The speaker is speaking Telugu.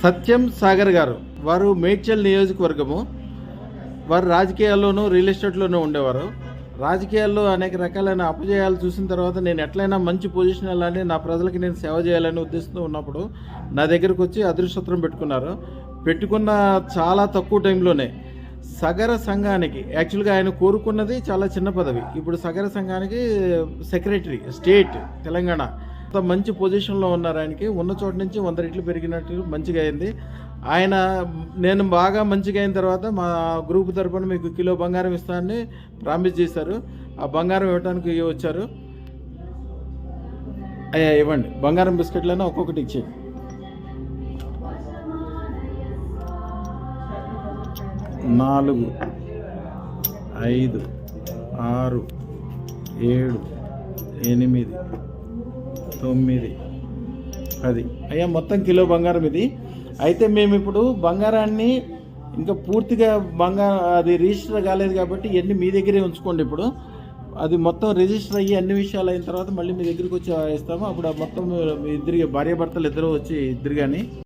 సత్యం సాగర్ గారు, వారు మేడ్చల్ నియోజకవర్గము. వారు రాజకీయాల్లోనూ రియల్ ఎస్టేట్లోనూ ఉండేవారు. రాజకీయాల్లో అనేక రకాలైన అపజయాలు చూసిన తర్వాత నేను ఎట్లయినా మంచి పొజిషన్ వెళ్ళాలని, నా ప్రజలకి నేను సేవ చేయాలని ఉద్దేశంతో ఉన్నప్పుడు నా దగ్గరకు వచ్చి అదృష్టత్రం పెట్టుకున్నారు. పెట్టుకున్న చాలా తక్కువ టైంలోనే సగర సంఘానికి, యాక్చువల్గా ఆయన కోరుకున్నది చాలా చిన్న పదవి. ఇప్పుడు సగర సంఘానికి సెక్రటరీ స్టేట్ తెలంగాణ. మంచి పొజిషన్లో ఉన్నారు. ఆయనకి ఉన్న చోట నుంచి 100 రెట్లు పెరిగినట్టు మంచిగా అయింది. ఆయన నేను బాగా మంచిగా అయిన తర్వాత మా గ్రూప్ తరపున మీకు కిలో బంగారం ఇస్తానని ప్రామిస్ చేశారు. ఆ బంగారం ఇవ్వడానికి వచ్చారు. అయ్యా ఇవ్వండి, బంగారం బిస్కెట్లైనా ఒక్కొక్కటి ఇచ్చేయండి. 4, 5, 6, 7, 8, 9, 10. అయ్యా మొత్తం కిలో బంగారం ఇది. అయితే మేము ఇప్పుడు బంగారాన్ని ఇంకా పూర్తిగా అది రిజిస్టర్ కాలేదు కాబట్టి ఇవన్నీ మీ దగ్గరే ఉంచుకోండి. ఇప్పుడు అది మొత్తం రిజిస్టర్ అయ్యి అన్ని విషయాలు అయిన తర్వాత మళ్ళీ మీ దగ్గరికి వచ్చి ఇస్తాము. అప్పుడు మొత్తం ఇద్దరు భార్యాభర్తలు ఇద్దరు వచ్చి ఇద్దరు కానీ